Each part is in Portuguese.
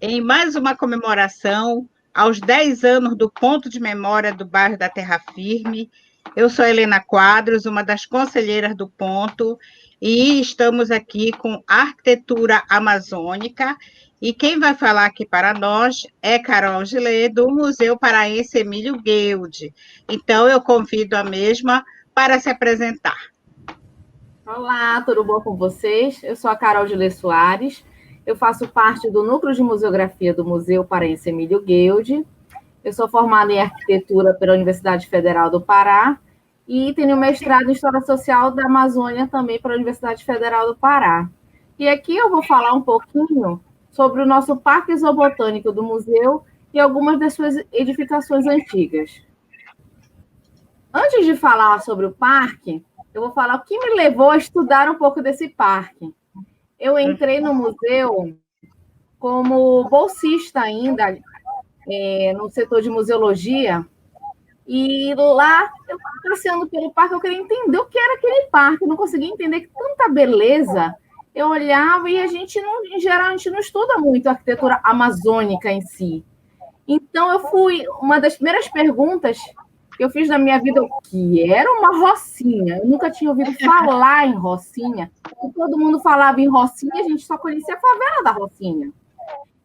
Em mais uma comemoração aos 10 anos do Ponto de Memória do bairro da Terra Firme, eu sou Helena Quadros, uma das conselheiras do Ponto, e estamos aqui com arquitetura amazônica, e quem vai falar aqui para nós é Carol Gillet, do Museu Paraense Emílio Guild. Então, eu convido a mesma para se apresentar. Olá, tudo bom com vocês? Eu sou a Carol Gillet Soares, eu faço parte do Núcleo de Museografia do Museu Paraense Emílio Guild. Eu sou formada em Arquitetura pela Universidade Federal do Pará e tenho mestrado em História Social da Amazônia também pela Universidade Federal do Pará. E aqui eu vou falar um pouquinho sobre o nosso Parque Zoobotânico do museu e algumas das suas edificações antigas. Antes de falar sobre o parque, eu vou falar o que me levou a estudar um pouco desse parque. Eu entrei no museu como bolsista ainda, no setor de museologia, e lá, eu passeando pelo parque, eu queria entender o que era aquele parque, eu não conseguia entender tanta beleza. Eu olhava e a gente, não, em geral, a gente não estuda muito a arquitetura amazônica em si. Então, uma das primeiras perguntas que eu fiz na minha vida, o que era uma rocinha? Eu nunca tinha ouvido falar em rocinha. E todo mundo falava em rocinha, a gente só conhecia a favela da Rocinha.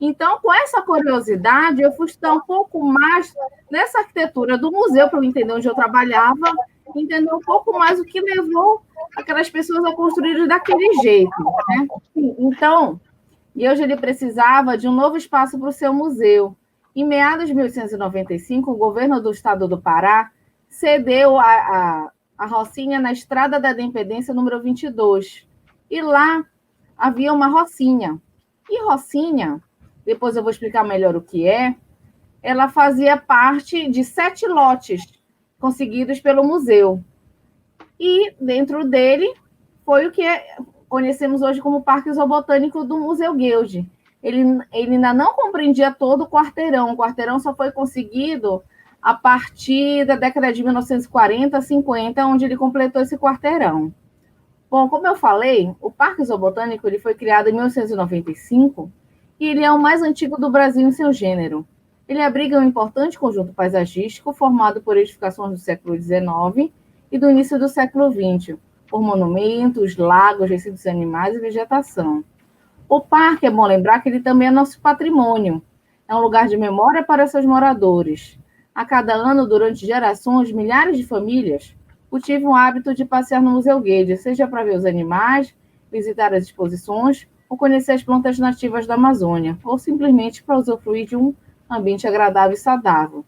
Então, com essa curiosidade, eu fui estudar um pouco mais nessa arquitetura do museu, para eu entender onde eu trabalhava, entender um pouco mais o que levou aquelas pessoas a construírem daquele jeito, né? Então, ele precisava de um novo espaço para o seu museu. Em meados de 1895, o governo do estado do Pará cedeu a Rocinha na Estrada da Independência, número 22. E lá havia uma Rocinha. E Rocinha, depois eu vou explicar melhor o que é, ela fazia parte de 7 lotes conseguidos pelo museu. E dentro dele foi o que conhecemos hoje como Parque Zoobotânico do Museu Guild. Ele ainda não compreendia todo o quarteirão. O quarteirão só foi conseguido a partir da década de 1940, 50, onde ele completou esse quarteirão. Bom, como eu falei, o Parque Zoobotânico ele foi criado em 1995 e ele é o mais antigo do Brasil em seu gênero. Ele abriga um importante conjunto paisagístico formado por edificações do século XIX e do início do século XX, por monumentos, lagos, recintos animais e vegetação. O parque, é bom lembrar que ele também é nosso patrimônio. É um lugar de memória para seus moradores. A cada ano, durante gerações, milhares de famílias cultivam o hábito de passear no Museu Guild, seja para ver os animais, visitar as exposições, ou conhecer as plantas nativas da Amazônia, ou simplesmente para usufruir de um ambiente agradável e saudável.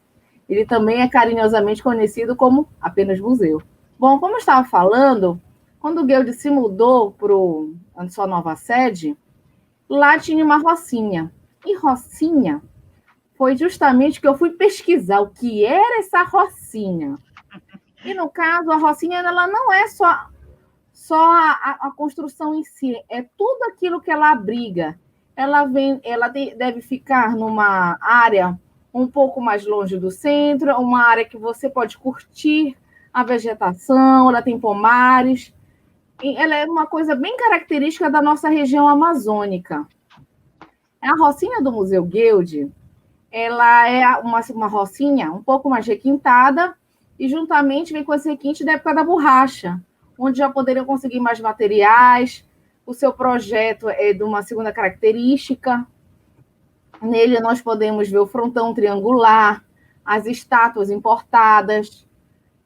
Ele também é carinhosamente conhecido como apenas museu. Bom, como eu estava falando, quando o Guild se mudou para a sua nova sede, lá tinha uma rocinha. E rocinha foi justamente que eu fui pesquisar o que era essa rocinha. E, no caso, a rocinha ela não é só a construção em si, é tudo aquilo que ela abriga. Ela deve ficar numa área um pouco mais longe do centro, uma área que você pode curtir a vegetação, ela tem pomares. Ela é uma coisa bem característica da nossa região amazônica. A rocinha do Museu Guild, ela é uma rocinha um pouco mais requintada e juntamente vem com esse requinte da época da borracha, onde já poderiam conseguir mais materiais. O seu projeto é de uma segunda característica. Nele nós podemos ver o frontão triangular, as estátuas importadas.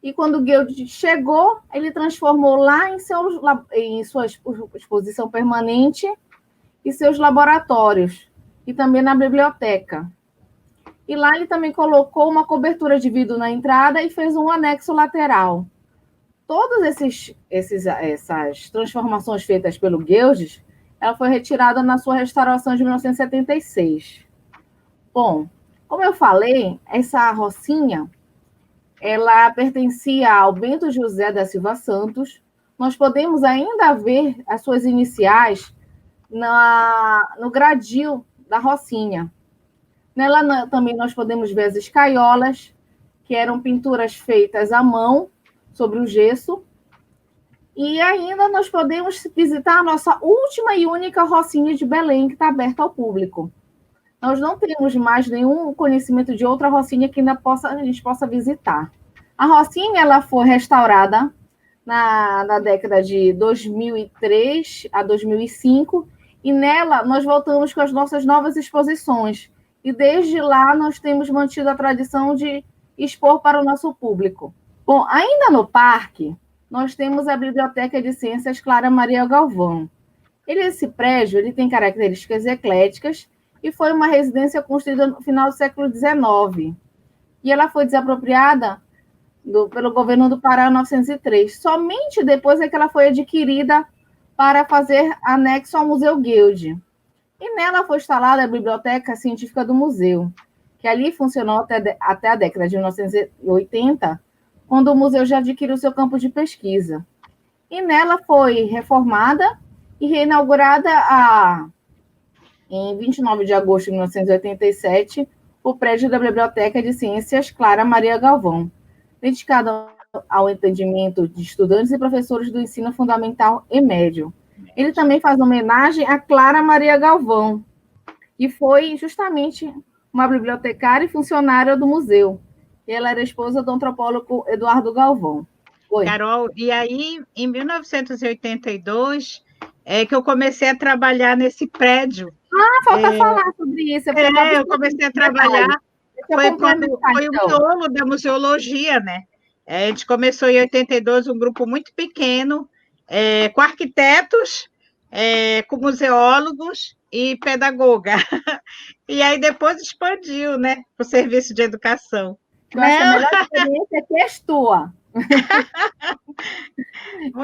E quando o Guild chegou, ele transformou lá em sua exposição permanente e seus laboratórios, e também na biblioteca. E lá ele também colocou uma cobertura de vidro na entrada e fez um anexo lateral. Todas essas transformações feitas pelo Guild, ela foi retirada na sua restauração de 1976. Bom, como eu falei, essa rocinha ela pertencia ao Bento José da Silva Santos. Nós podemos ainda ver as suas iniciais no gradil da rocinha. Nela também nós podemos ver as escaiolas, que eram pinturas feitas à mão sobre o gesso. E ainda nós podemos visitar a nossa última e única Rocinha de Belém, que está aberta ao público. Nós não temos mais nenhum conhecimento de outra Rocinha que ainda a gente possa visitar. A Rocinha ela foi restaurada na década de 2003 a 2005, e nela nós voltamos com as nossas novas exposições. E desde lá nós temos mantido a tradição de expor para o nosso público. Bom, ainda no parque, nós temos a Biblioteca de Ciências Clara Maria Galvão. Esse prédio ele tem características ecléticas e foi uma residência construída no final do século XIX. E ela foi desapropriada pelo governo do Pará em 1903. Somente depois é que ela foi adquirida para fazer anexo ao Museu Guild. E nela foi instalada a Biblioteca Científica do Museu, que ali funcionou até a década de 1980, quando o museu já adquiriu seu campo de pesquisa. E nela foi reformada e reinaugurada em 29 de agosto de 1987, o prédio da Biblioteca de Ciências Clara Maria Galvão, dedicado ao atendimento de estudantes e professores do ensino fundamental e médio. Ele também faz homenagem a Clara Maria Galvão, que foi justamente uma bibliotecária e funcionária do museu. Ela era esposa do antropólogo Eduardo Galvão. Oi. Carol, e aí, em 1982, é que eu comecei a trabalhar nesse prédio. Falta falar sobre isso. Eu comecei a trabalhar, foi o miolo da museologia, né? A gente começou em 82, um grupo muito pequeno, com arquitetos, com museólogos e pedagoga. E aí depois expandiu, né, para o serviço de educação. Eu acho que a melhor experiência é que és tua.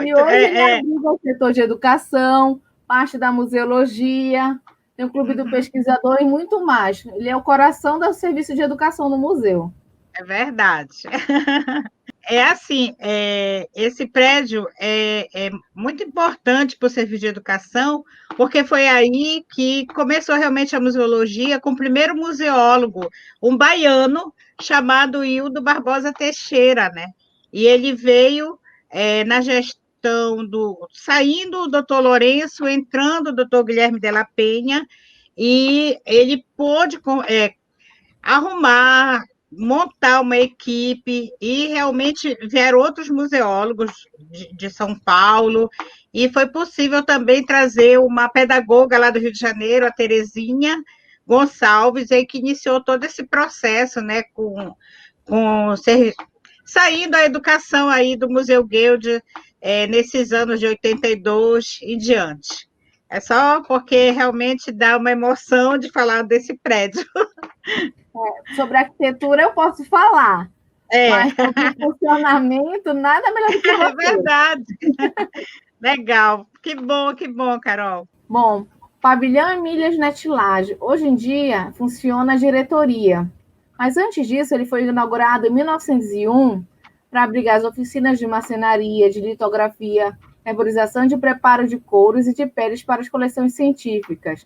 E hoje ele ajuda o setor de educação, parte da museologia, tem o Clube do Pesquisador e muito mais. Ele é o coração do serviço de educação no museu. É verdade. É assim, esse prédio é muito importante para o serviço de educação, porque foi aí que começou realmente a museologia, com o primeiro museólogo, um baiano, chamado Hildo Barbosa Teixeira, né? E ele veio na gestão saindo o doutor Lourenço, entrando o doutor Guilherme Della Penha, e ele pôde arrumar, montar uma equipe, e realmente vieram outros museólogos de São Paulo, e foi possível também trazer uma pedagoga lá do Rio de Janeiro, a Terezinha Gonçalves, aí que iniciou todo esse processo, né, saindo a educação aí do Museu Guild nesses anos de 82 em diante. É só porque realmente dá uma emoção de falar desse prédio. Sobre arquitetura eu posso falar, mas sobre funcionamento, nada melhor do que você. É verdade. Legal. Que bom, Carol. Bom, Pavilhão Emílias Netilage. Hoje em dia funciona a diretoria, mas antes disso ele foi inaugurado em 1901 para abrigar as oficinas de marcenaria, de litografia, arborização de preparo de couros e de peles para as coleções científicas.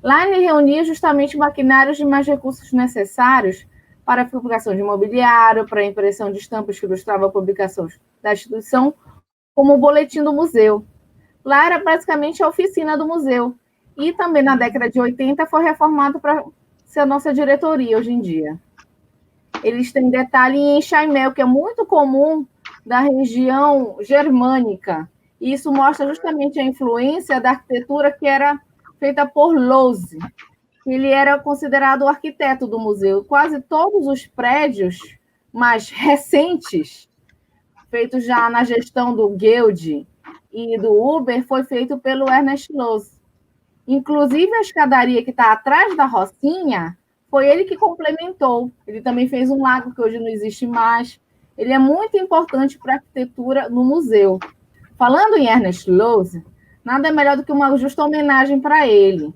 Lá ele reunia justamente maquinários de mais recursos necessários para a publicação de mobiliário, para a impressão de estampas que ilustravam publicações da instituição, como o boletim do museu. Lá era basicamente a oficina do museu. E também na década de 80 foi reformado para ser a nossa diretoria hoje em dia. Eles têm detalhe em enxaimel, que é muito comum da região germânica. E isso mostra justamente a influência da arquitetura que era feita por Lohse. Ele era considerado o arquiteto do museu. Quase todos os prédios mais recentes, feitos já na gestão do Guild e do Uber, foi feito pelo Ernest Lohse. Inclusive, a escadaria que está atrás da Rocinha, foi ele que complementou. Ele também fez um lago que hoje não existe mais. Ele é muito importante para a arquitetura no museu. Falando em Ernest Lohse, nada melhor do que uma justa homenagem para ele.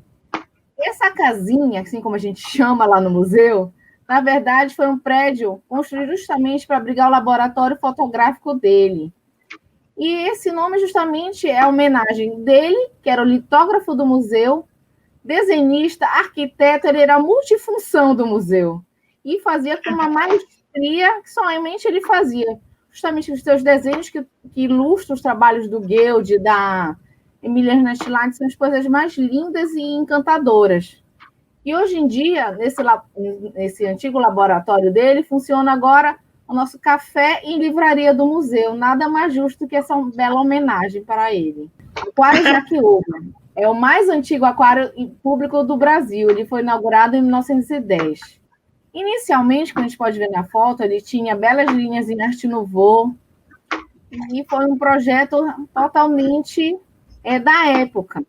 Essa casinha, assim como a gente chama lá no museu, na verdade foi um prédio construído justamente para abrigar o laboratório fotográfico dele. E esse nome justamente é a homenagem dele, que era o litógrafo do museu, desenhista, arquiteto, ele era a multifunção do museu. E fazia com uma maestria que somente ele fazia. justamente os seus desenhos que ilustram os trabalhos do Guild, da Emília Ernest são as coisas mais lindas e encantadoras. E hoje em dia, nesse antigo laboratório dele, funciona agora o nosso café e livraria do museu. Nada mais justo que essa bela homenagem para ele. Aquário Jaquiúba é o mais antigo aquário público do Brasil. Ele foi inaugurado em 1910. Inicialmente, como a gente pode ver na foto, ele tinha belas linhas em arte nouveau, e foi um projeto totalmente da época.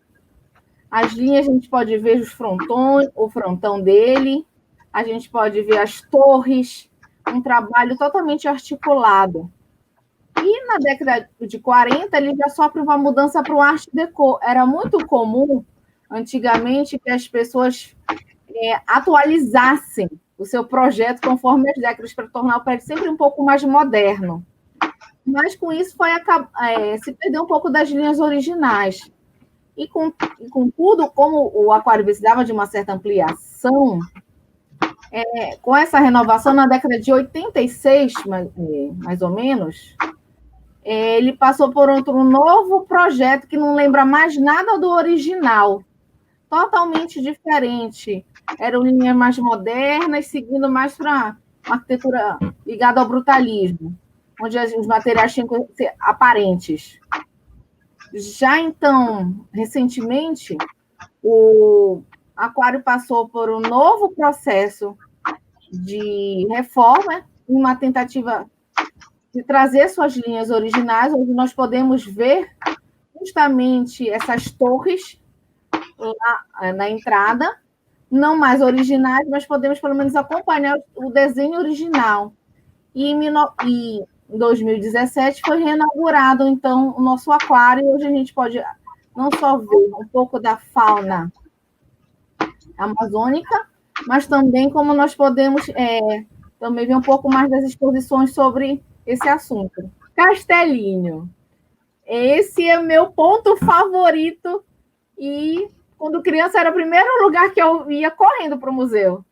As linhas, a gente pode ver os frontões, o frontão dele, a gente pode ver as torres, um trabalho totalmente articulado. E na década de 40, ele já sofre uma mudança para o Art Deco. Era muito comum, antigamente, que as pessoas atualizassem o seu projeto conforme as décadas, para tornar o prédio sempre um pouco mais moderno. Mas, com isso, se perdeu um pouco das linhas originais. E, contudo, como o aquário precisava de uma certa ampliação, com essa renovação, na década de 86, mais ou menos, ele passou por um novo projeto que não lembra mais nada do original, totalmente diferente. Eram linhas mais modernas, seguindo mais para uma arquitetura ligada ao brutalismo, onde os materiais tinham que ser aparentes. Já então, recentemente, o aquário passou por um novo processo de reforma, uma tentativa de trazer suas linhas originais, onde nós podemos ver justamente essas torres lá na entrada, não mais originais, mas podemos pelo menos acompanhar o desenho original. E em 2017 foi reinaugurado, então, o nosso aquário. Hoje a gente pode não só ver um pouco da fauna amazônica, mas também como nós podemos também ver um pouco mais das exposições sobre esse assunto. Castelinho. Esse é meu ponto favorito, e quando criança era o primeiro lugar que eu ia correndo para o museu.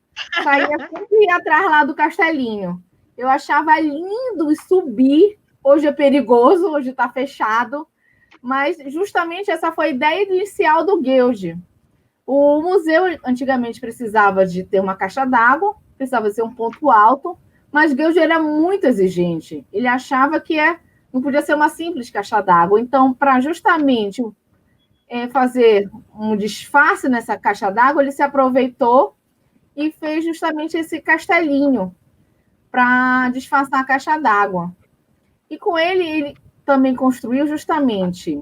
Saía sempre atrás lá do Castelinho. Eu achava lindo subir. Hoje é perigoso, hoje está fechado, mas justamente essa foi a ideia inicial do Guild. O museu antigamente precisava de ter uma caixa d'água, precisava ser um ponto alto, mas Guild era muito exigente. Ele achava que não podia ser uma simples caixa d'água. Então, para justamente fazer um disfarce nessa caixa d'água, ele se aproveitou e fez justamente esse castelinho para disfarçar a caixa d'água. E com ele também construiu justamente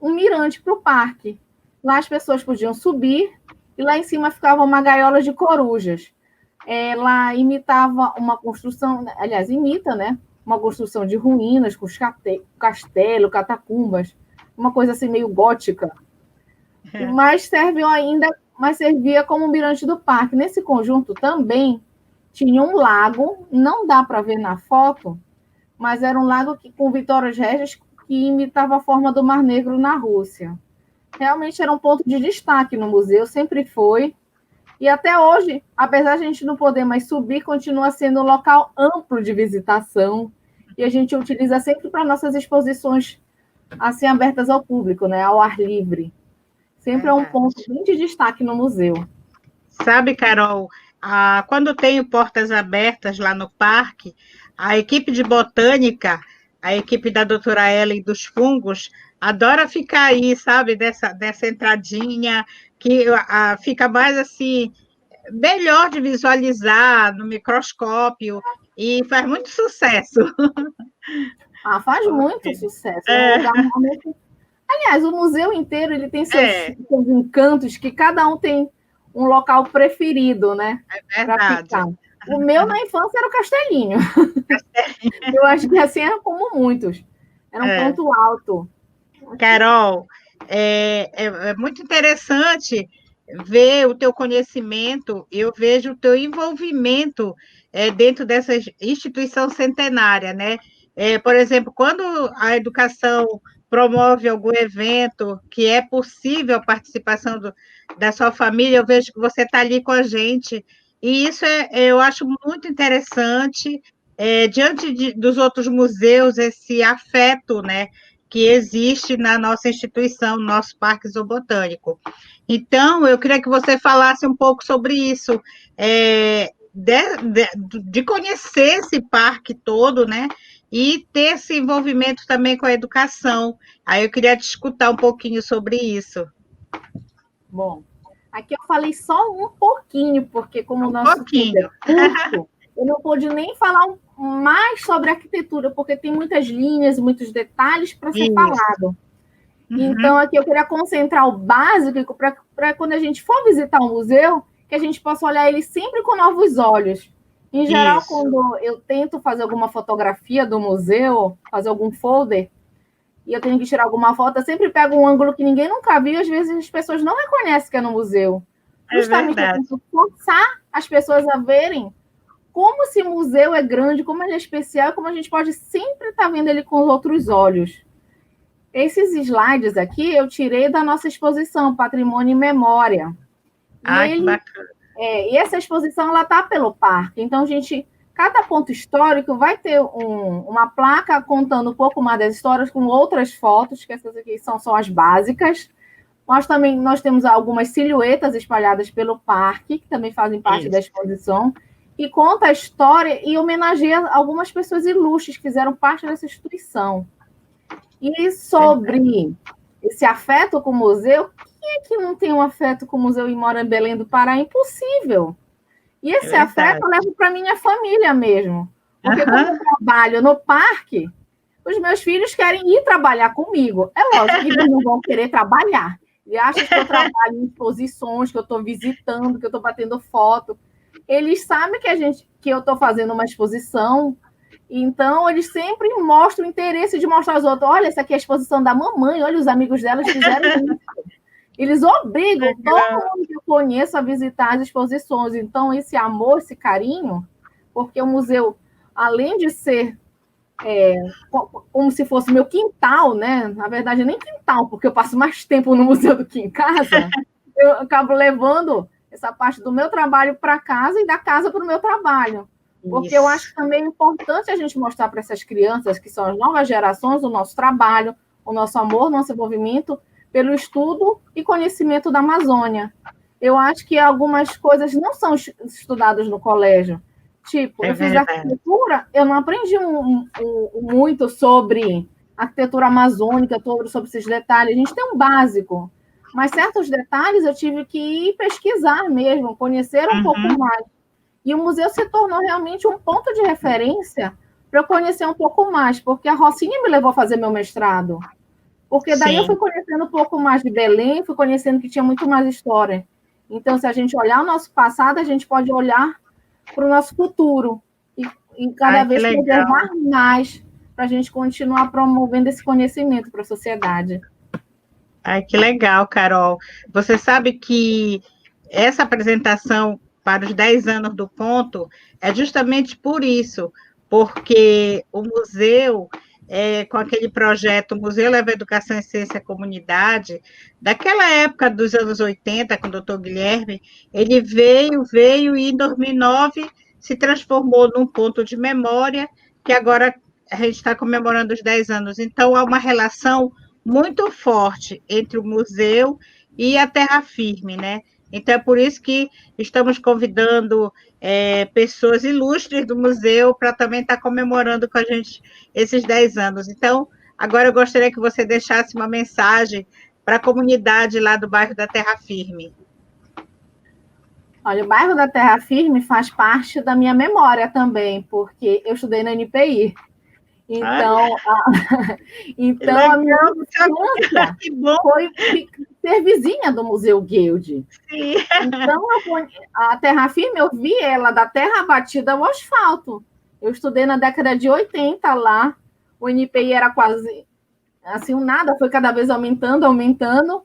um mirante para o parque. Lá as pessoas podiam subir e lá em cima ficava uma gaiola de corujas. Ela imitava uma construção, aliás, imita, né? Uma construção de ruínas, com castelo, catacumbas, uma coisa assim meio gótica. Mas servia como um mirante do parque. Nesse conjunto também tinha um lago, não dá para ver na foto, mas era um lago com Vitórias Régias que imitava a forma do Mar Negro na Rússia. Realmente era um ponto de destaque no museu, sempre foi. E até hoje, apesar de a gente não poder mais subir, continua sendo um local amplo de visitação, e a gente utiliza sempre para nossas exposições assim abertas ao público, né, ao ar livre. Sempre é um ponto de destaque no museu. Sabe, Carol, quando tenho portas abertas lá no parque, a equipe de botânica, a equipe da doutora Ellen dos fungos, adora ficar aí, sabe, dessa entradinha, que fica mais assim, melhor de visualizar no microscópio, e faz muito sucesso. Faz muito sucesso. É um lugar realmente... Aliás, o museu inteiro ele tem seus encantos, que cada um tem um local preferido, né? É verdade. O meu, na infância, era o Castelinho. Eu acho que assim era como muitos. Era um ponto alto. Carol, é muito interessante ver o teu conhecimento, eu vejo o teu envolvimento dentro dessa instituição centenária, né? Por exemplo, quando a educação promove algum evento que é possível a participação da sua família, eu vejo que você está ali com a gente, e isso eu acho muito interessante, diante dos outros museus, esse afeto, né, que existe na nossa instituição, no nosso Parque Zoobotânico. Então, eu queria que você falasse um pouco sobre isso, de conhecer esse parque todo, né, e ter esse envolvimento também com a educação. Aí eu queria te escutar um pouquinho sobre isso. Bom, aqui eu falei só um pouquinho, porque como o nosso tempo é Pouquinho. curto, eu não pude nem falar mais sobre arquitetura, porque tem muitas linhas, muitos detalhes para ser falado. Então, aqui eu queria concentrar o básico para quando a gente for visitar um museu, que a gente possa olhar ele sempre com novos olhos. Em geral, quando eu tento fazer alguma fotografia do museu, fazer algum folder, e eu tenho que tirar alguma foto, eu sempre pego um ângulo que ninguém nunca viu, e às vezes as pessoas não reconhecem que é no museu. Justamente eu tento forçar as pessoas a verem como esse museu é grande, como ele é especial, como a gente pode sempre estar vendo ele com os outros olhos. Esses slides aqui eu tirei da nossa exposição Patrimônio e Memória. Que bacana. E essa exposição ela está pelo parque. Então, cada ponto histórico vai ter uma placa contando um pouco mais das histórias com outras fotos, que essas aqui são só as básicas. Nós temos algumas silhuetas espalhadas pelo parque, que também fazem parte da exposição, e conta a história e homenageia algumas pessoas ilustres que fizeram parte dessa instituição. E sobre esse afeto com o museu, quem é que não tem um afeto com o museu e mora em Belém do Pará? É impossível. E esse afeto eu levo para minha família mesmo. Porque como eu trabalho no parque, os meus filhos querem ir trabalhar comigo. É lógico que eles não vão querer trabalhar. Eles acham que eu trabalho em exposições, que eu estou visitando, que eu estou batendo foto. Eles sabem que eu estou fazendo uma exposição. Então, eles sempre mostram o interesse de mostrar aos outros. Olha, essa aqui é a exposição da mamãe. Olha, os amigos delas fizeram isso. Eles obrigam todo mundo que eu conheço a visitar as exposições. Então, esse amor, esse carinho, porque o museu, além de ser como se fosse meu quintal, né? Na verdade, nem quintal, porque eu passo mais tempo no museu do que em casa. Eu acabo levando essa parte do meu trabalho para casa e da casa para o meu trabalho. Porque eu acho que também é importante a gente mostrar para essas crianças, que são as novas gerações, o nosso trabalho, o nosso amor, o nosso envolvimento pelo estudo e conhecimento da Amazônia. Eu acho que algumas coisas não são estudadas no colégio. Tipo, eu fiz arquitetura, eu não aprendi muito sobre arquitetura amazônica, sobre esses detalhes. A gente tem um básico, mas certos detalhes eu tive que ir pesquisar mesmo, conhecer um pouco mais. E o museu se tornou realmente um ponto de referência para eu conhecer um pouco mais, porque a Rocinha me levou a fazer meu mestrado. Porque daí eu fui conhecendo um pouco mais de Belém, fui conhecendo que tinha muito mais história. Então, se a gente olhar o nosso passado, a gente pode olhar para o nosso futuro e cada vez preservar mais para a gente continuar promovendo esse conhecimento para a sociedade. Ai, que legal, Carol. Você sabe que essa apresentação para os 10 anos do ponto é justamente por isso, porque o museu, com aquele projeto Museu Leva Educação e Ciência à Comunidade, daquela época dos anos 80, com o doutor Guilherme, ele veio e em 2009 se transformou num ponto de memória, que agora a gente está comemorando os 10 anos. Então, há uma relação muito forte entre o museu e a terra firme, né? Então, é por isso que estamos convidando pessoas ilustres do museu para também estar comemorando com a gente esses 10 anos. Então, agora eu gostaria que você deixasse uma mensagem para a comunidade lá do bairro da Terra Firme. Olha, o bairro da Terra Firme faz parte da minha memória também, porque eu estudei na NPI. Então, a minha infância foi ser vizinha do Museu Guild. Sim. Então, a Terra Firme, eu vi ela da terra batida ao asfalto. Eu estudei na década de 80 lá, o NPI era quase assim, nada, foi cada vez aumentando,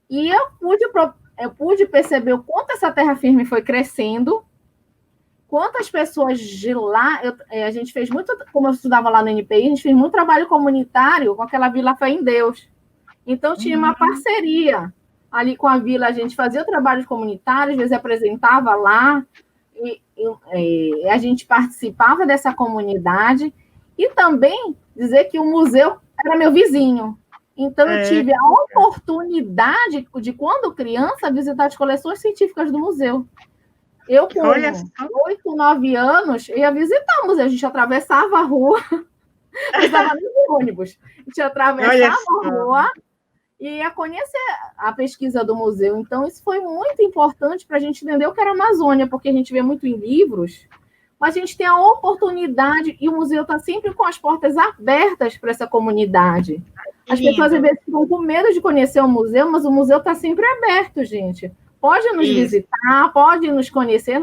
e eu pude perceber o quanto essa Terra Firme foi crescendo, quantas pessoas de lá, a gente fez muito, como eu estudava lá no NPI, a gente fez muito trabalho comunitário com aquela Vila Fé em Deus. Então, tinha uma parceria ali com a vila, a gente fazia o trabalho comunitário, às vezes apresentava lá, a gente participava dessa comunidade e também dizer que o museu era meu vizinho. Então, eu tive a oportunidade de, quando criança, visitar as coleções científicas do museu. Eu, com 8, 9 anos, ia visitar o museu. A gente atravessava a rua, não estava nem de ônibus. A gente atravessava a rua e ia conhecer a pesquisa do museu. Então, isso foi muito importante para a gente entender o que era a Amazônia, porque a gente vê muito em livros, mas a gente tem a oportunidade, e o museu está sempre com as portas abertas para essa comunidade. As pessoas, às vezes, ficam com medo de conhecer o museu, mas o museu está sempre aberto, gente. Pode nos visitar, pode nos conhecer,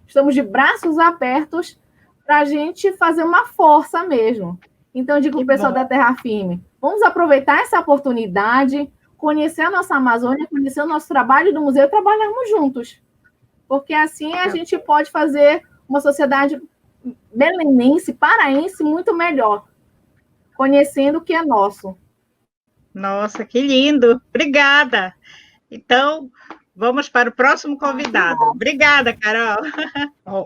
estamos de braços abertos para a gente fazer uma força mesmo. Então, eu digo para o pessoal da Terra Firme, vamos aproveitar essa oportunidade, conhecer a nossa Amazônia, conhecer o nosso trabalho do museu e trabalharmos juntos. Porque assim a gente pode fazer uma sociedade belenense, paraense, muito melhor, conhecendo o que é nosso. Nossa, que lindo! Obrigada! Então, vamos para o próximo convidado. Obrigada, Carol!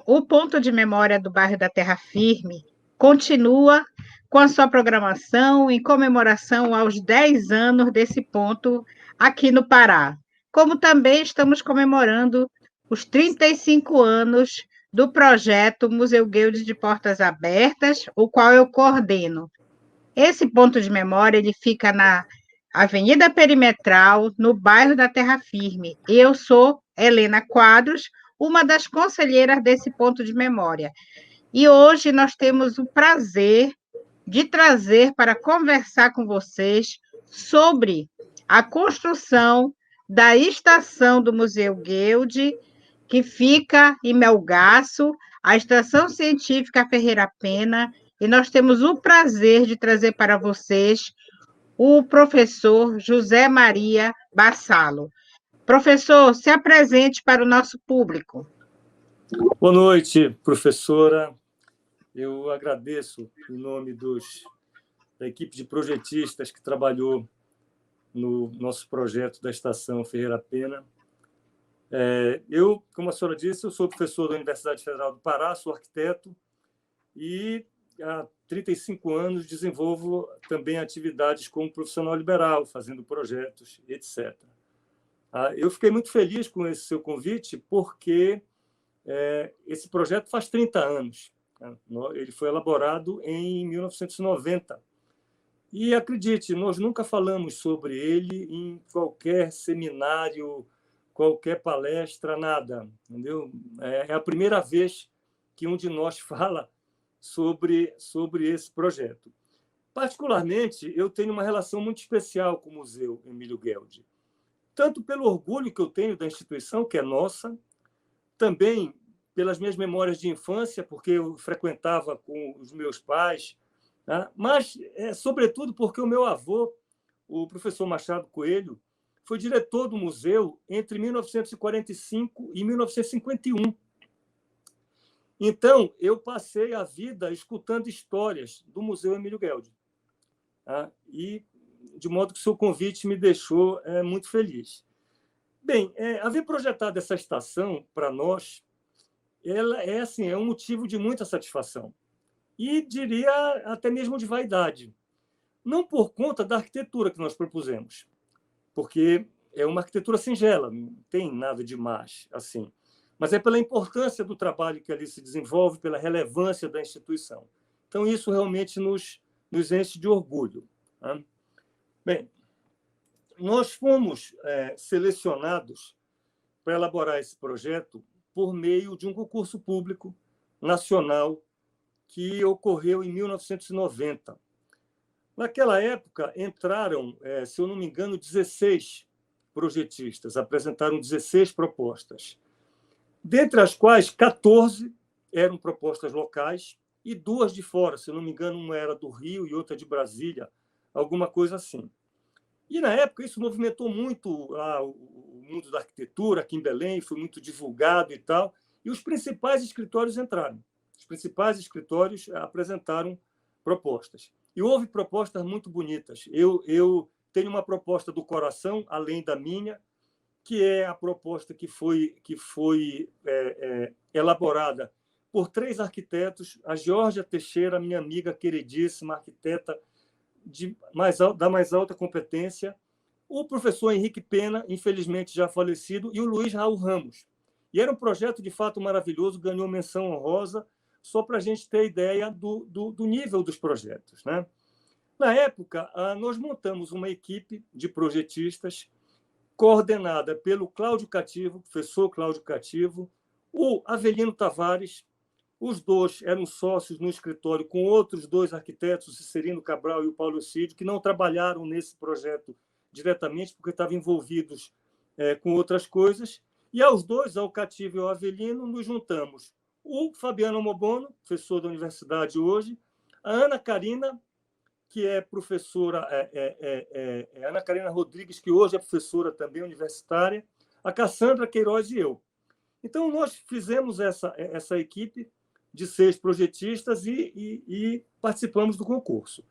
O Ponto de Memória do Bairro da Terra Firme continua com a sua programação em comemoração aos 10 anos desse ponto aqui no Pará. Como também estamos comemorando os 35 anos do projeto Museu Guilde de Portas Abertas, o qual eu coordeno. Esse ponto de memória ele fica na Avenida Perimetral, no bairro da Terra Firme. Eu sou Helena Quadros, uma das conselheiras desse ponto de memória. E hoje nós temos o prazer de trazer para conversar com vocês sobre a construção da estação do Museu Guilde, que fica em Melgaço, a Estação Científica Ferreira Pena, e nós temos o prazer de trazer para vocês o professor José Maria Bassalo. Professor, se apresente para o nosso público. Boa noite, professora. Eu agradeço em nome da equipe de projetistas que trabalhou no nosso projeto da Estação Ferreira Pena. Eu, como a senhora disse, eu sou professor da Universidade Federal do Pará, sou arquiteto e há 35 anos desenvolvo também atividades como profissional liberal, fazendo projetos, etc. Eu fiquei muito feliz com esse seu convite porque esse projeto faz 30 anos. Ele foi elaborado em 1990. E, acredite, nós nunca falamos sobre ele em qualquer seminário, qualquer palestra, nada. Entendeu? É a primeira vez que um de nós fala sobre esse projeto. Particularmente, eu tenho uma relação muito especial com o Museu Emílio Gueldi, tanto pelo orgulho que eu tenho da instituição, que é nossa, também pelas minhas memórias de infância, porque eu frequentava com os meus pais, tá? Mas, sobretudo, porque o meu avô, o professor Machado Coelho, foi diretor do museu entre 1945 e 1951. Então, eu passei a vida escutando histórias do Museu Emílio Gueldi. Tá? E, de modo que o seu convite me deixou muito feliz. Bem, haver projetado essa estação, para nós, ela é um motivo de muita satisfação. E, diria, até mesmo de vaidade. Não por conta da arquitetura que nós propusemos, porque é uma arquitetura singela, não tem nada de mais, assim. Mas é pela importância do trabalho que ali se desenvolve, pela relevância da instituição. Então, isso realmente nos enche de orgulho. Tá? Bem, nós fomos selecionados para elaborar esse projeto por meio de um concurso público nacional que ocorreu em 1990. Naquela época, entraram, se eu não me engano, 16 projetistas, apresentaram 16 propostas, dentre as quais 14 eram propostas locais e 2 de fora, se eu não me engano, uma era do Rio e outra de Brasília, alguma coisa assim. E, na época, isso movimentou muito o mundo da arquitetura aqui em Belém, foi muito divulgado e tal, e os principais escritórios entraram. Os principais escritórios apresentaram propostas. E houve propostas muito bonitas. Eu tenho uma proposta do coração, além da minha, que é a proposta que foi elaborada por 3 arquitetos, a Georgia Teixeira, minha amiga queridíssima, arquiteta da mais alta competência, o professor Henrique Pena, infelizmente já falecido, e o Luiz Raul Ramos. E era um projeto, de fato, maravilhoso, ganhou menção honrosa, só para a gente ter ideia do nível dos projetos, né? Na época, nós montamos uma equipe de projetistas coordenada pelo Cláudio Cativo, professor Cláudio Cativo, o Avelino Tavares. Os 2 eram sócios no escritório com outros 2 arquitetos, o Cicerino Cabral e o Paulo Cídio, que não trabalharam nesse projeto diretamente, porque estavam envolvidos com outras coisas. E aos 2, ao Cativo e ao Avelino, nos juntamos o Fabiano Mobono, professor da universidade hoje, a Ana Karina, que é professora, Ana Karina Rodrigues, que hoje é professora também universitária, a Cassandra Queiroz e eu. Então, nós fizemos essa equipe de 6 projetistas e participamos do concurso.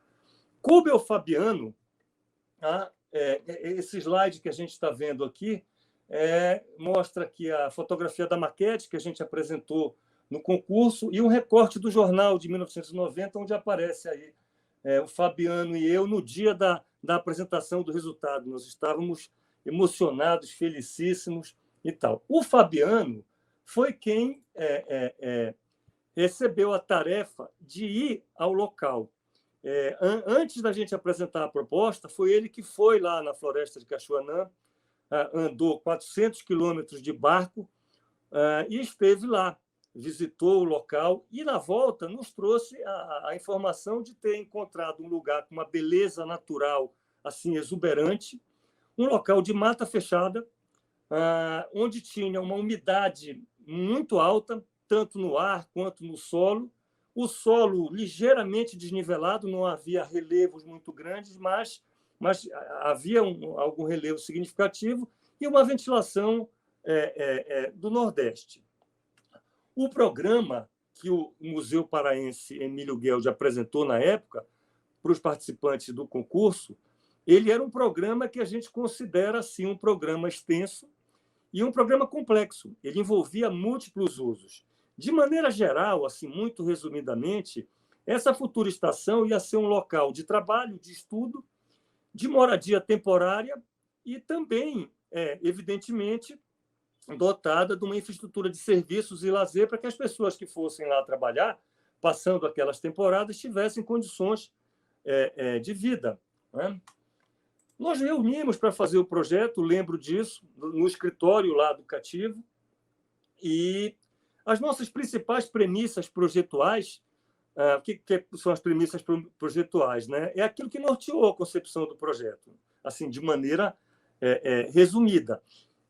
Coube ao Fabiano, esse slide que a gente está vendo aqui, mostra aqui a fotografia da maquete que a gente apresentou no concurso e um recorte do jornal de 1990, onde aparece aí o Fabiano e eu no dia da apresentação do resultado. Nós estávamos emocionados, felicíssimos e tal. O Fabiano foi quem recebeu a tarefa de ir ao local. Antes da gente apresentar a proposta, foi ele que foi lá na floresta de Cachoanã, andou 400 quilômetros de barco e esteve lá, visitou o local e, na volta, nos trouxe a informação de ter encontrado um lugar com uma beleza natural assim exuberante, um local de mata fechada, onde tinha uma umidade muito alta, tanto no ar quanto no solo, o solo ligeiramente desnivelado, não havia relevos muito grandes, mas havia algum relevo significativo e uma ventilação do Nordeste. O programa que o Museu Paraense Emílio Gueldi apresentou na época para os participantes do concurso, ele era um programa que a gente considera assim, um programa extenso e um programa complexo. Ele envolvia múltiplos usos. De maneira geral, assim, muito resumidamente, essa futura estação ia ser um local de trabalho, de estudo, de moradia temporária e também, evidentemente, dotada de uma infraestrutura de serviços e lazer para que as pessoas que fossem lá trabalhar, passando aquelas temporadas, tivessem condições de vida, né? Nós reunimos para fazer o projeto, lembro disso, no escritório lá do Cativo, e as nossas principais premissas projetuais, o que são as premissas projetuais, né? É aquilo que norteou a concepção do projeto, assim, de maneira resumida.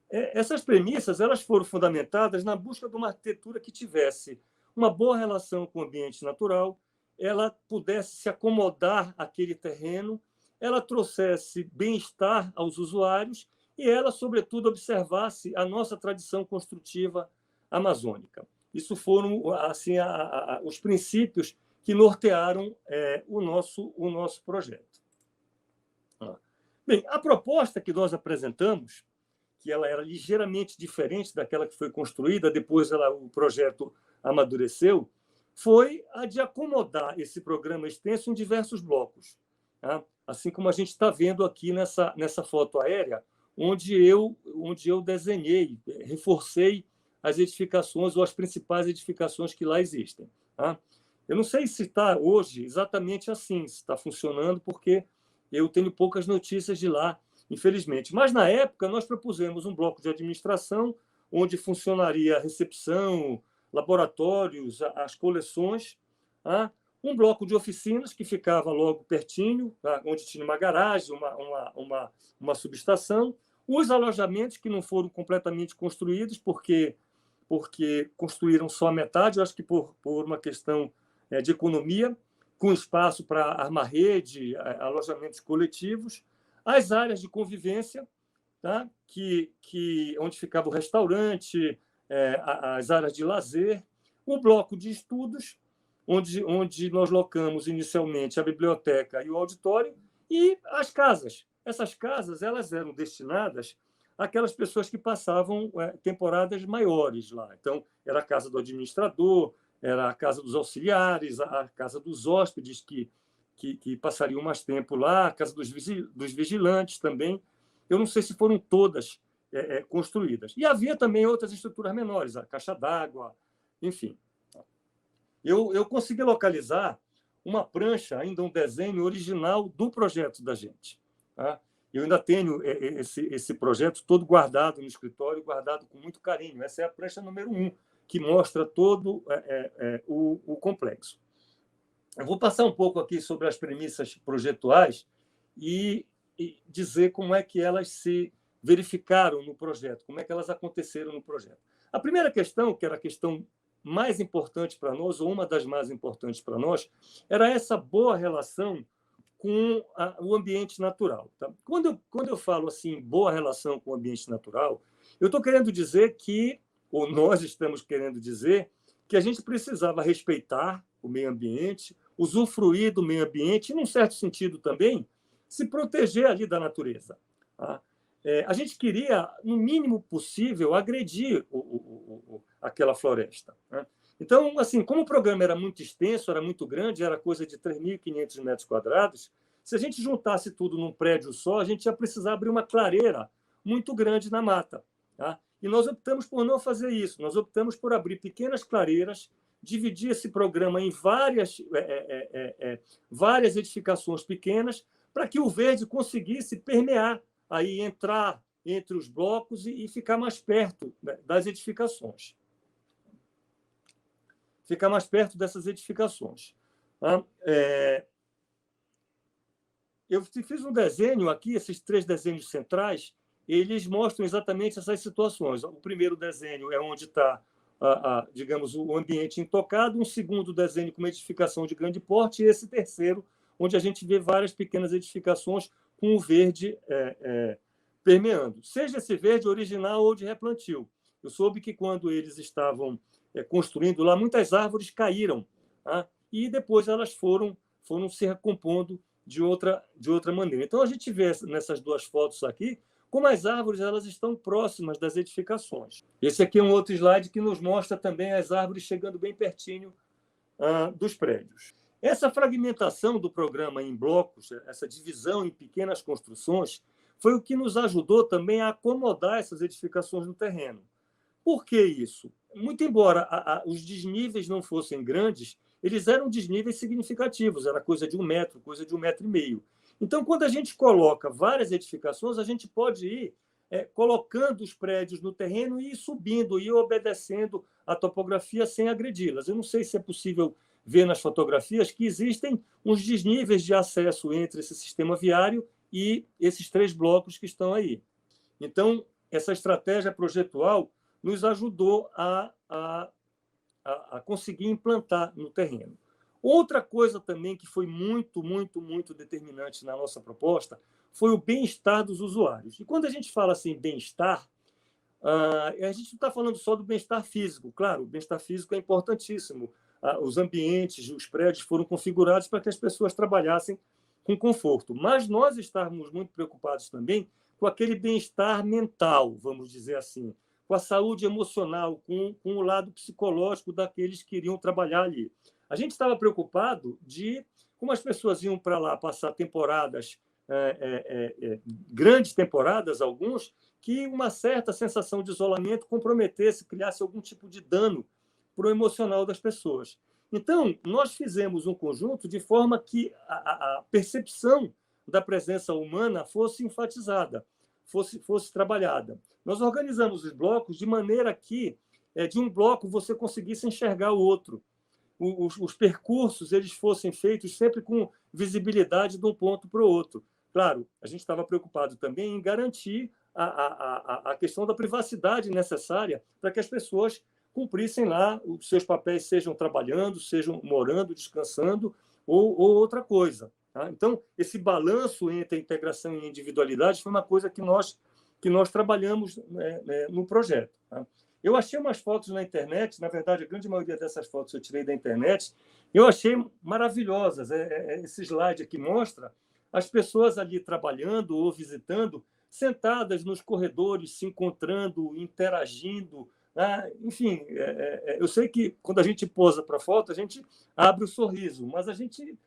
Essas premissas elas foram fundamentadas na busca de uma arquitetura que tivesse uma boa relação com o ambiente natural, ela pudesse se acomodar àquele terreno, ela trouxesse bem-estar aos usuários e ela, sobretudo, observasse a nossa tradição construtiva amazônica. Isso foram assim os princípios que nortearam o nosso projeto. Bem, a proposta que nós apresentamos, que ela era ligeiramente diferente daquela que foi construída, depois o projeto amadureceu, foi a de acomodar esse programa extenso em diversos blocos, tá? Assim como a gente está vendo aqui nessa foto aérea, onde eu desenhei, reforcei as edificações ou as principais edificações que lá existem, tá? Eu não sei se está hoje exatamente assim, se está funcionando, porque eu tenho poucas notícias de lá, infelizmente. Mas, na época, nós propusemos um bloco de administração, onde funcionaria a recepção, laboratórios, as coleções, tá? Um bloco de oficinas, que ficava logo pertinho, tá? Onde tinha uma garagem, uma subestação, os alojamentos que não foram completamente construídos, porque construíram só a metade, eu acho que por uma questão de economia, com espaço para armar-rede, alojamentos coletivos, as áreas de convivência, tá? Onde ficava o restaurante, as áreas de lazer, o bloco de estudos, onde nós locamos inicialmente a biblioteca e o auditório, e as casas. Essas casas elas eram destinadas aquelas pessoas que passavam temporadas maiores lá. Então, era a casa do administrador, era a casa dos auxiliares, a casa dos hóspedes que passariam mais tempo lá, a casa dos vigilantes também. Eu não sei se foram todas construídas. E havia também outras estruturas menores, a caixa d'água, enfim. Eu consegui localizar uma prancha, ainda um desenho original do projeto da gente. Tá? Eu ainda tenho esse projeto todo guardado no escritório, guardado com muito carinho. Essa é a prancha número 1, que mostra todo o complexo. Eu vou passar um pouco aqui sobre as premissas projetuais e dizer como é que elas se verificaram no projeto, como é que elas aconteceram no projeto. A primeira questão, que era a questão mais importante para nós, ou uma das mais importantes para nós, era essa boa relação com o ambiente natural. Tá? Quando eu falo assim, boa relação com o ambiente natural, eu estou querendo dizer que, ou nós estamos querendo dizer, que a gente precisava respeitar o meio ambiente, usufruir do meio ambiente e, num certo sentido também, se proteger ali da natureza. Tá? A gente queria, no mínimo possível, agredir aquela floresta. Né? Então, assim, como o programa era muito extenso, era muito grande, era coisa de 3.500 metros quadrados, se a gente juntasse tudo num prédio só, a gente ia precisar abrir uma clareira muito grande na mata. Tá? E nós optamos por não fazer isso. Nós optamos por abrir pequenas clareiras, dividir esse programa em várias edificações pequenas, para que o verde conseguisse permear, aí entrar entre os blocos e ficar mais perto das edificações. Ficar mais perto dessas edificações. Tá? Eu fiz um desenho aqui, esses 3 desenhos centrais, eles mostram exatamente essas situações. O primeiro desenho é onde está, digamos, o ambiente intocado, um segundo desenho com uma edificação de grande porte, e esse terceiro, onde a gente vê várias pequenas edificações com o verde permeando. Seja esse verde original ou de replantio. Eu soube que quando eles estavam construindo lá, muitas árvores caíram, tá? E depois elas foram se recompondo de outra maneira. Então, a gente vê nessas 2 fotos aqui como as árvores elas estão próximas das edificações. Esse aqui é um outro slide que nos mostra também as árvores chegando bem pertinho dos prédios. Essa fragmentação do programa em blocos, essa divisão em pequenas construções, foi o que nos ajudou também a acomodar essas edificações no terreno. Por que isso? Muito embora os desníveis não fossem grandes, eles eram desníveis significativos, era coisa de 1 metro, coisa de 1,5 metro. Então, quando a gente coloca várias edificações, a gente pode ir colocando os prédios no terreno e ir subindo, e obedecendo a topografia sem agredi-las. Eu não sei se é possível ver nas fotografias que existem uns desníveis de acesso entre esse sistema viário e esses 3 blocos que estão aí. Então, essa estratégia projetual nos ajudou a conseguir implantar no terreno. Outra coisa também que foi muito, muito, muito determinante na nossa proposta foi o bem-estar dos usuários. E quando a gente fala assim, bem-estar, a gente não está falando só do bem-estar físico. Claro, o bem-estar físico é importantíssimo. Os ambientes, os prédios foram configurados para que as pessoas trabalhassem com conforto. Mas nós estávamos muito preocupados também com aquele bem-estar mental, vamos dizer assim, com a saúde emocional, com o lado psicológico daqueles que iriam trabalhar ali. A gente estava preocupado de como as pessoas iam para lá passar temporadas, grandes temporadas, alguns, que uma certa sensação de isolamento comprometesse, criasse algum tipo de dano para o emocional das pessoas. Então, nós fizemos um conjunto de forma que a percepção da presença humana fosse enfatizada, fosse trabalhada. Nós organizamos os blocos de maneira que, de um bloco, você conseguisse enxergar o outro. Os percursos eles fossem feitos sempre com visibilidade de um ponto para o outro. Claro, a gente estava preocupado também em garantir a questão da privacidade necessária para que as pessoas cumprissem lá os seus papéis, sejam trabalhando, sejam morando, descansando ou outra coisa. Tá? Então, esse balanço entre a integração e a individualidade foi uma coisa que nós trabalhamos no projeto. Tá? Eu achei umas fotos na internet, na verdade, a grande maioria dessas fotos eu tirei da internet, eu achei maravilhosas. Esse slide aqui mostra as pessoas ali trabalhando ou visitando sentadas nos corredores, se encontrando, interagindo. Enfim, eu sei que quando a gente posa para a foto, a gente abre o sorriso, mas a gente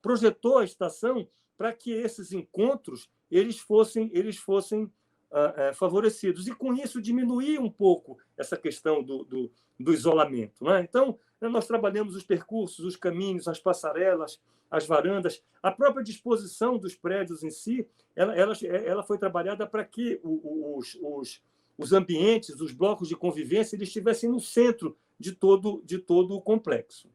projetou a estação para que esses encontros eles fossem favorecidos. E, com isso, diminuir um pouco essa questão do isolamento. Né? Então, nós trabalhamos os percursos, os caminhos, as passarelas, as varandas, a própria disposição dos prédios em si, ela foi trabalhada para que os ambientes, os blocos de convivência, eles estivessem no centro de todo o complexo.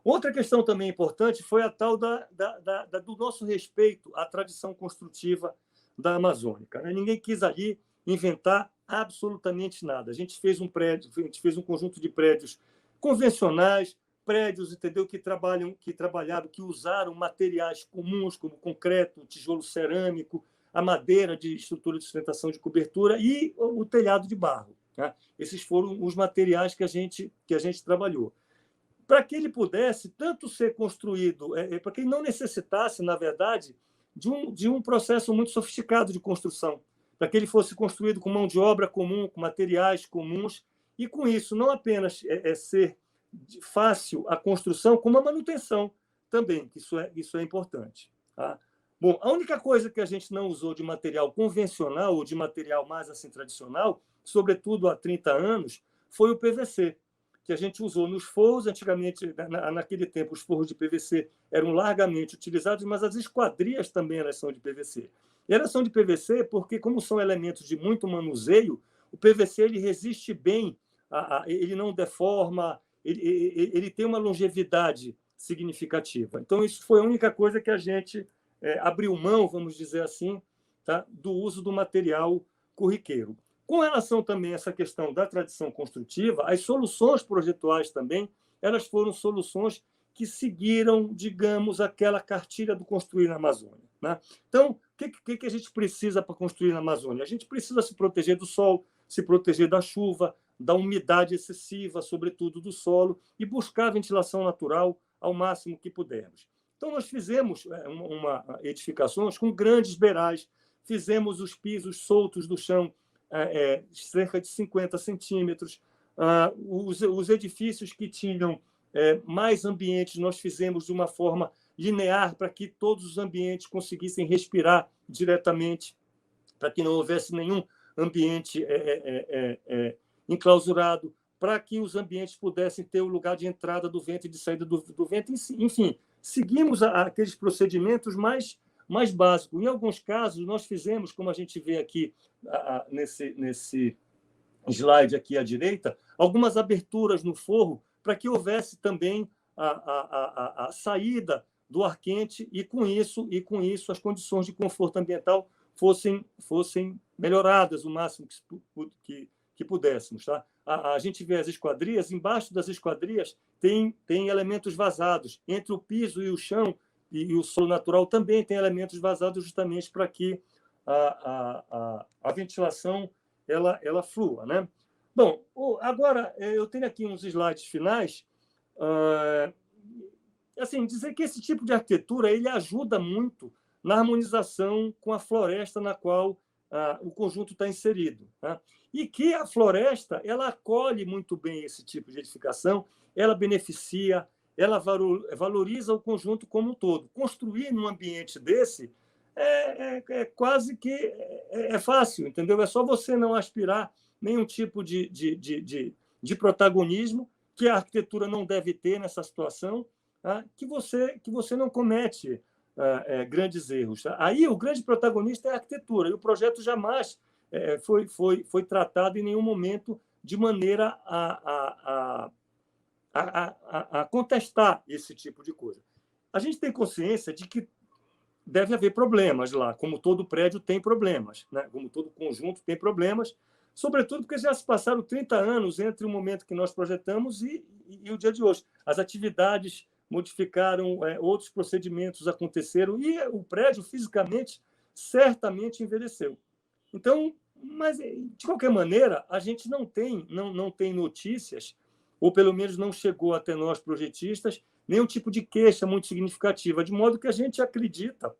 Outra questão também importante foi a tal do nosso respeito à tradição construtiva da Amazônica. Ninguém quis ali inventar absolutamente nada. A gente fez um conjunto de prédios convencionais, prédios, entendeu, que usaram materiais comuns, como concreto, tijolo cerâmico, a madeira de estrutura de sustentação de cobertura e o telhado de barro. Né? Esses foram os materiais que a gente trabalhou. Para que ele pudesse tanto ser construído, para que ele não necessitasse, na verdade, de um processo muito sofisticado de construção, para que ele fosse construído com mão de obra comum, com materiais comuns, e com isso não apenas ser fácil a construção, como a manutenção também, que isso é importante. Tá? Bom, a única coisa que a gente não usou de material convencional ou de material mais assim tradicional, sobretudo há 30 anos, foi o PVC, que a gente usou nos forros. Antigamente, naquele tempo, os forros de PVC eram largamente utilizados, mas as esquadrias também elas são de PVC. E elas são de PVC porque, como são elementos de muito manuseio, o PVC ele resiste bem, ele não deforma, ele tem uma longevidade significativa. Então, isso foi a única coisa que a gente abriu mão, vamos dizer assim, tá, do uso do material corriqueiro. Com relação também a essa questão da tradição construtiva, as soluções projetuais também, elas foram soluções que seguiram, digamos, aquela cartilha do construir na Amazônia. Né? Então, o que a gente precisa para construir na Amazônia? A gente precisa se proteger do sol, se proteger da chuva, da umidade excessiva, sobretudo do solo, e buscar a ventilação natural ao máximo que pudermos. Então, nós fizemos edificações com grandes beirais, fizemos os pisos soltos do chão, cerca de 50 centímetros. Os edifícios que tinham mais ambientes, nós fizemos de uma forma linear para que todos os ambientes conseguissem respirar diretamente, para que não houvesse nenhum ambiente enclausurado, para que os ambientes pudessem ter o lugar de entrada do vento e de saída do vento. Enfim, seguimos aqueles procedimentos mais básicos. Em alguns casos, nós fizemos, como a gente vê aqui nesse slide aqui à direita, algumas aberturas no forro para que houvesse também a saída do ar quente e com isso as condições de conforto ambiental fossem melhoradas o máximo que pudéssemos. Tá? A gente vê as esquadrias, embaixo das esquadrias tem elementos vazados, entre o piso e o chão e o solo natural também tem elementos vazados justamente para que a ventilação ela flua. Né? Bom, agora eu tenho aqui uns slides finais. Assim, dizer que esse tipo de arquitetura ele ajuda muito na harmonização com a floresta na qual o conjunto está inserido. Né? E que a floresta ela acolhe muito bem esse tipo de edificação, ela beneficia, ela valoriza o conjunto como um todo. Construir num ambiente desse quase que fácil, entendeu? É só você não aspirar nenhum tipo de protagonismo que a arquitetura não deve ter nessa situação, tá? que você não comete grandes erros. Tá? Aí o grande protagonista é a arquitetura, e o projeto jamais foi tratado em nenhum momento de maneira a contestar esse tipo de coisa. A gente tem consciência de que deve haver problemas lá, como todo prédio tem problemas, né? Como todo conjunto tem problemas, sobretudo porque já se passaram 30 anos entre o momento que nós projetamos e o dia de hoje. As atividades modificaram, outros procedimentos aconteceram e o prédio fisicamente certamente envelheceu. Então, mas de qualquer maneira, a gente não tem notícias, ou pelo menos não chegou até nós projetistas, nenhum tipo de queixa muito significativa, de modo que a gente acredita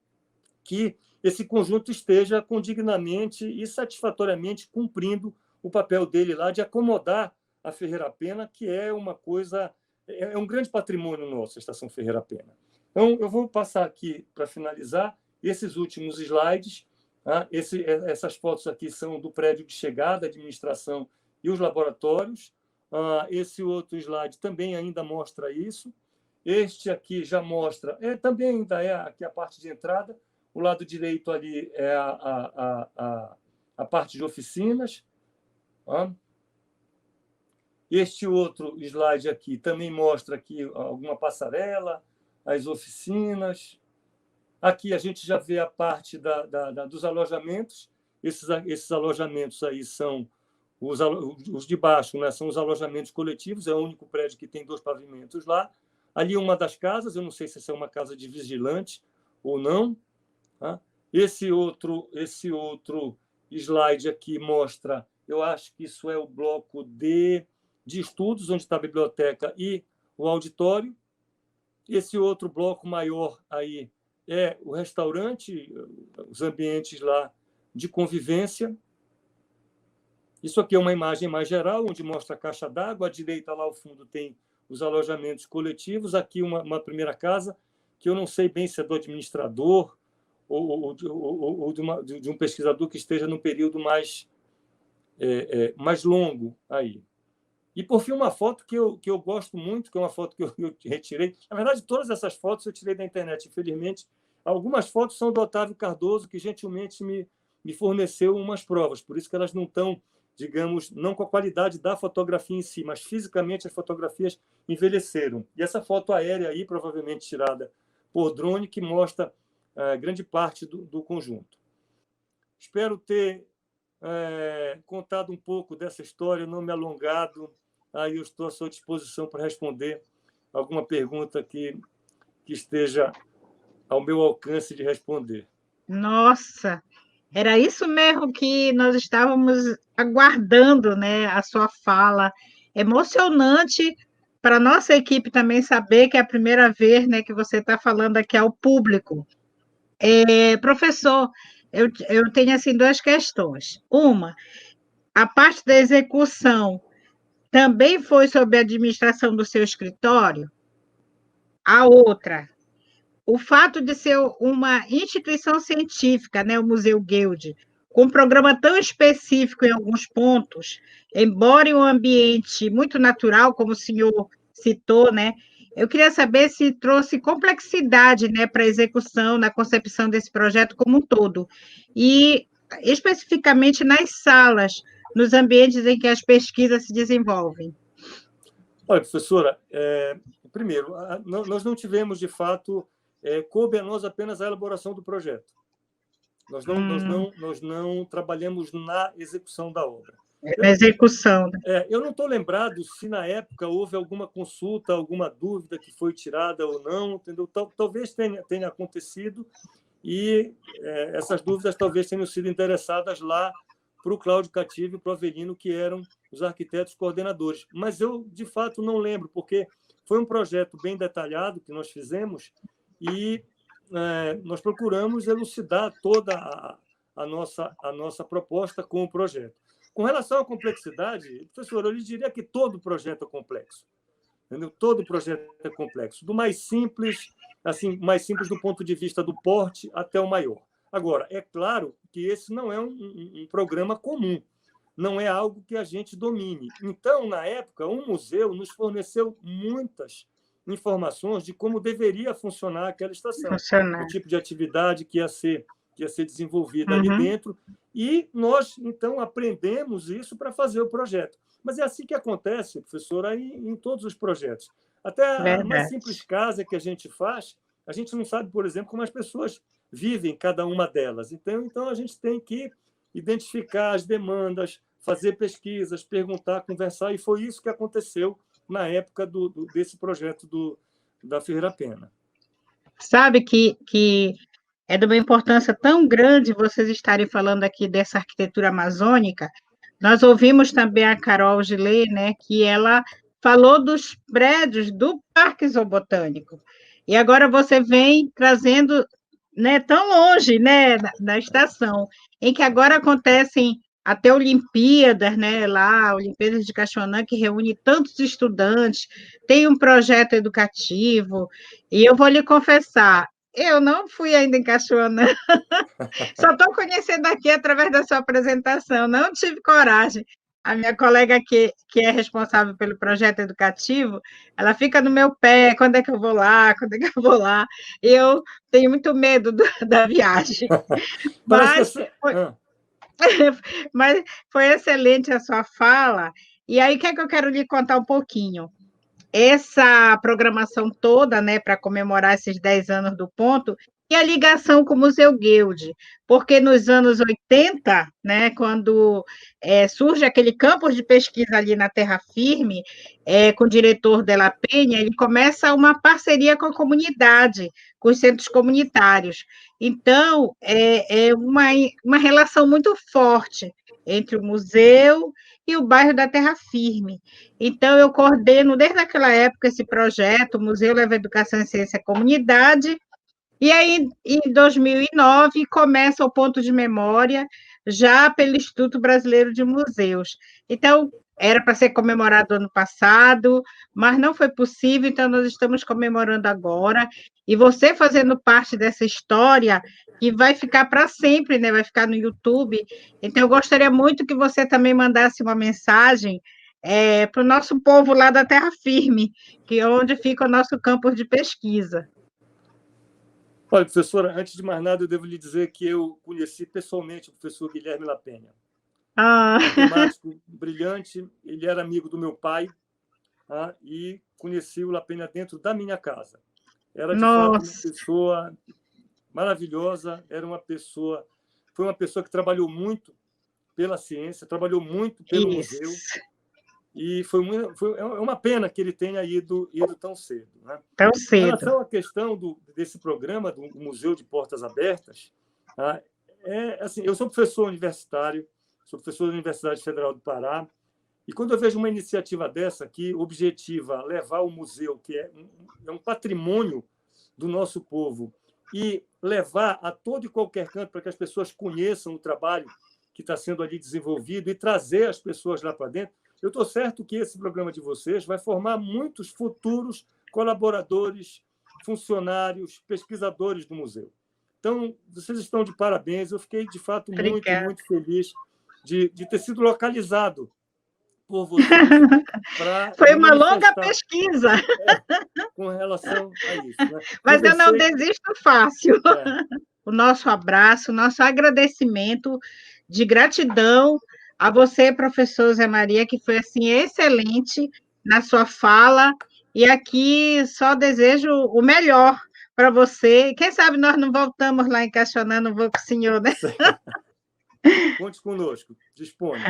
que esse conjunto esteja condignamente e satisfatoriamente cumprindo o papel dele lá de acomodar a Ferreira Pena, que é uma coisa, é um grande patrimônio nosso, a Estação Ferreira Pena. Então, eu vou passar aqui, para finalizar, esses últimos slides. Tá? Essas fotos aqui são do prédio de chegada, administração e os laboratórios. Esse outro slide também ainda mostra isso. Este aqui já mostra, também ainda é aqui a parte de entrada. O lado direito ali é a parte de oficinas. Tá? Este outro slide aqui também mostra aqui alguma passarela, as oficinas. Aqui a gente já vê a parte dos alojamentos. Esses alojamentos aí são os de baixo, né? São os alojamentos coletivos, é o único prédio que tem 2 pavimentos lá. Ali uma das casas, eu não sei se essa é uma casa de vigilante ou não. Tá? Esse outro slide aqui mostra, eu acho que isso é o bloco de estudos, onde está a biblioteca e o auditório. Esse outro bloco maior aí é o restaurante, os ambientes lá de convivência. Isso aqui é uma imagem mais geral, onde mostra a caixa d'água. À direita, lá ao fundo, tem os alojamentos coletivos. Aqui uma primeira casa, que eu não sei bem se é do administrador ou de um pesquisador que esteja num período mais longo aí. E, por fim, uma foto que eu gosto muito, que é uma foto que eu retirei. Na verdade, todas essas fotos eu tirei da internet, infelizmente. Algumas fotos são do Otávio Cardoso, que gentilmente me forneceu umas provas, por isso que elas não estão, digamos, não com a qualidade da fotografia em si, mas fisicamente as fotografias envelheceram. E essa foto aérea aí, provavelmente tirada por drone, que mostra grande parte do conjunto. Espero ter contado um pouco dessa história, não me alongado. Aí eu estou à sua disposição para responder alguma pergunta que esteja ao meu alcance de responder. Nossa, era isso mesmo que nós estávamos aguardando, né? A sua fala. Emocionante para a nossa equipe também saber que é a primeira vez, né, que você está falando aqui ao público. Professor, eu tenho assim 2 questões. Uma, a parte da execução também foi sob a administração do seu escritório? A outra, o fato de ser uma instituição científica, né, o Museu Guild, com um programa tão específico em alguns pontos, embora em um ambiente muito natural, como o senhor citou, né, eu queria saber se trouxe complexidade, né, para a execução, na concepção desse projeto como um todo, e especificamente nas salas, nos ambientes em que as pesquisas se desenvolvem. Olha, professora, primeiro, nós não tivemos, de fato, coube a nós apenas a elaboração do projeto. Nós não trabalhamos na execução da obra. Na execução. Eu não estou lembrado se, na época, houve alguma consulta, alguma dúvida que foi tirada ou não, entendeu? Talvez tenha acontecido e essas dúvidas talvez tenham sido interessadas lá para o Cláudio Cativo e para o Avelino, que eram os arquitetos coordenadores. Mas eu, de fato, não lembro, porque foi um projeto bem detalhado que nós fizemos e nós procuramos elucidar toda a nossa proposta com o projeto. Com relação à complexidade, professor, eu lhe diria que todo projeto é complexo. Entendeu? Todo projeto é complexo, do mais simples do ponto de vista do porte até o maior. Agora, é claro que esse não é um programa comum, não é algo que a gente domine. Então, na época, o museu nos forneceu muitas informações de como deveria funcionar aquela estação, o tipo de atividade que ia ser desenvolvida ali dentro, e nós, então, aprendemos isso para fazer o projeto. Mas é assim que acontece, professora, em todos os projetos. Até a mais simples casa que a gente faz, a gente não sabe, por exemplo, como as pessoas vivem cada uma delas. Então a gente tem que identificar as demandas, fazer pesquisas, perguntar, conversar, e foi isso que aconteceu na época desse projeto da Ferreira Pena. Sabe que é de uma importância tão grande vocês estarem falando aqui dessa arquitetura amazônica. Nós ouvimos também a Carol Gillet, né, que ela falou dos prédios do Parque Zoobotânico. E agora você vem trazendo né, tão longe, né, da estação, em que agora acontecem até Olimpíadas, né, lá, Olimpíadas de Cachoanã, que reúne tantos estudantes, tem um projeto educativo, e eu vou lhe confessar, eu não fui ainda em Cachoanã, só estou conhecendo aqui através da sua apresentação, não tive coragem. A minha colega que é responsável pelo projeto educativo, ela fica no meu pé, quando é que eu vou lá, quando é que eu vou lá? Eu tenho muito medo da viagem, Parece que mas essa... foi, mas foi excelente a sua fala, e aí o que é que eu quero lhe contar um pouquinho? Essa programação toda, né, para comemorar esses 10 anos do ponto, e a ligação com o Museu Guild, porque nos anos 80, né, quando surge aquele campus de pesquisa ali na Terra Firme, com o diretor Della Penha, ele começa uma parceria com a comunidade, com os centros comunitários. Então, é uma relação muito forte entre o museu e o bairro da Terra Firme. Então, eu coordeno desde aquela época esse projeto, o Museu Leva Educação e Ciência à Comunidade, e aí, em 2009, começa o Ponto de Memória, já pelo Instituto Brasileiro de Museus. Então, era para ser comemorado ano passado, mas não foi possível, então nós estamos comemorando agora, e você fazendo parte dessa história, que vai ficar para sempre, né? Vai ficar no YouTube. Então, eu gostaria muito que você também mandasse uma mensagem para o nosso povo lá da Terra Firme, que é onde fica o nosso campo de pesquisa. Olha, professora, antes de mais nada, eu devo lhe dizer que eu conheci pessoalmente o professor Guilherme Lapenha. Matemático brilhante, ele era amigo do meu pai, e conheci o Lapenha dentro da minha casa. Era, de fato, uma pessoa maravilhosa, foi uma pessoa que trabalhou muito pela ciência, trabalhou muito pelo museu, e é uma pena que ele tenha ido tão cedo. Né? Tão cedo. Em relação à questão desse programa, do Museu de Portas Abertas, assim, eu sou professor universitário, sou professor da Universidade Federal do Pará, e quando eu vejo uma iniciativa dessa que objetiva levar o museu, que é um patrimônio do nosso povo, e levar a todo e qualquer canto para que as pessoas conheçam o trabalho que está sendo ali desenvolvido e trazer as pessoas lá para dentro, eu estou certo que esse programa de vocês vai formar muitos futuros colaboradores, funcionários, pesquisadores do museu. Então, vocês estão de parabéns. Eu fiquei, de fato, muito feliz de ter sido localizado por vocês. Foi uma longa pesquisa. Com relação a isso. Né? Mas eu não desisto fácil. O nosso abraço, o nosso agradecimento de gratidão a você, professor Zé Maria, que foi assim excelente na sua fala, e aqui só desejo o melhor para você. Quem sabe nós não voltamos lá em Cachoanã, não vou com o senhor, né? Conte conosco, disponha.